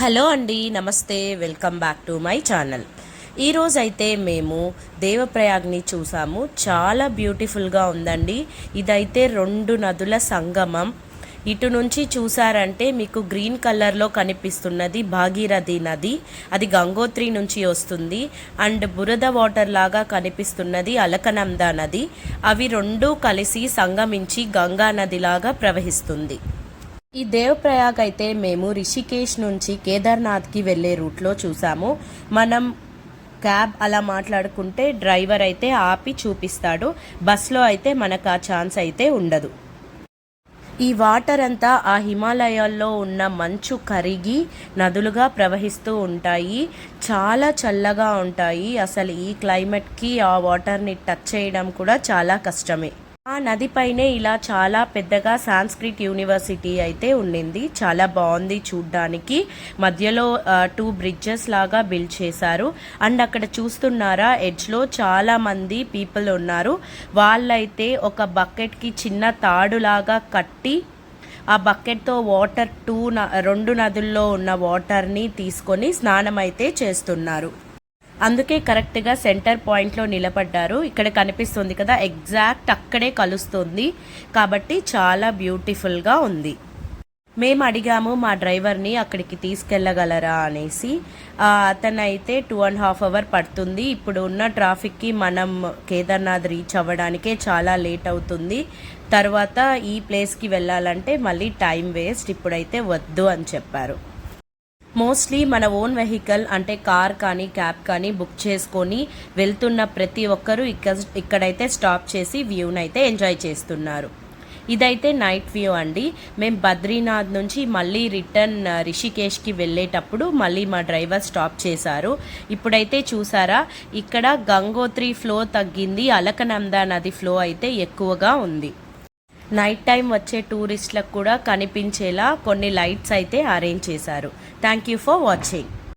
Hello అండి, నమస్తే. Welcome back to my channel. ఈరోజైతే మేము దేవప్రయాగ్ని చూసాము. చాలా బ్యూటిఫుల్గా ఉందండి. ఇదైతే రెండు నదుల సంగమం. ఇటు నుంచి చూసారంటే మీకు గ్రీన్ కలర్లో కనిపిస్తున్నది భాగీరథి నది. అది గంగోత్రి నుంచి వస్తుంది. అండ్ బురద వాటర్ లాగా కనిపిస్తున్నది అలకనంద నది. అవి రెండూ కలిసి సంగమించి గంగా నదిలాగా ప్రవహిస్తుంది. ఈ దేవప్రయాగ్ అయితే మేము రిషికేష్ నుంచి కేదార్నాథ్కి వెళ్ళే రూట్లో చూసాము. మనం క్యాబ్ అలా మాట్లాడుకుంటే డ్రైవర్ అయితే ఆపి చూపిస్తాడు. బస్లో అయితే మనకు ఆ ఛాన్స్ అయితే ఉండదు. ఈ వాటర్ అంతా ఆ హిమాలయాల్లో ఉన్న మంచు కరిగి నదులుగా ప్రవహిస్తూ ఉంటాయి. చాలా చల్లగా ఉంటాయి. అసలు ఈ క్లైమేట్కి ఆ వాటర్ని టచ్ చేయడం కూడా చాలా కష్టమే. ఆ నదిపైనే ఇలా చాలా పెద్దగా సాంస్క్రిట్ యూనివర్సిటీ అయితే ఉండింది. చాలా బాగుంది చూడ్డానికి. మధ్యలో 2 బ్రిడ్జెస్ లాగా బిల్డ్ చేశారు. అండ్ అక్కడ చూస్తున్నారా, ఎడ్జ్లో చాలా మంది పీపుల్ ఉన్నారు. వాళ్ళైతే ఒక బకెట్కి చిన్న తాడులాగా కట్టి ఆ బకెట్తో వాటర్ 2 నదుల్లో ఉన్న వాటర్ని తీసుకొని స్నానం అయితే చేస్తున్నారు. అందుకే కరెక్ట్గా సెంటర్ పాయింట్లో నిలబడ్డారు. ఇక్కడ కనిపిస్తుంది కదా, ఎగ్జాక్ట్ అక్కడే కలుస్తుంది. కాబట్టి చాలా బ్యూటిఫుల్గా ఉంది. మేము అడిగాము మా డ్రైవర్ని అక్కడికి తీసుకెళ్ళగలరా అనేసి. అతనైతే 2.5 hours పడుతుంది. ఇప్పుడు ఉన్న ట్రాఫిక్కి మనం కేదార్నాథ్ రీచ్ అవ్వడానికే చాలా లేట్ అవుతుంది. తర్వాత ఈ ప్లేస్కి వెళ్ళాలంటే మళ్ళీ టైం వేస్ట్. ఇప్పుడైతే వద్దు అని చెప్పారు. మోస్ట్లీ మన ఓన్ వెహికల్ అంటే కార్ కానీ క్యాబ్ కానీ బుక్ చేసుకొని వెళ్తున్న ప్రతి ఒక్కరూ ఇక్కడైతే స్టాప్ చేసి వ్యూని అయితే ఎంజాయ్ చేస్తున్నారు. ఇదైతే నైట్ వ్యూ అండి. మేము బద్రీనాథ్ నుంచి మళ్ళీ రిటర్న్ రిషికేష్కి వెళ్ళేటప్పుడు మళ్ళీ మా డ్రైవర్ స్టాప్ చేశారు. ఇప్పుడైతే చూసారా, ఇక్కడ గంగోత్రి ఫ్లో తగ్గింది, అలకనంద నది ఫ్లో అయితే ఎక్కువగా ఉంది. నైట్ టైం వచ్చే టూరిస్టులకు కూడా కనిపించేలా కొన్ని లైట్స్ అయితే అరేంజ్ చేశారు. Thank you for watching.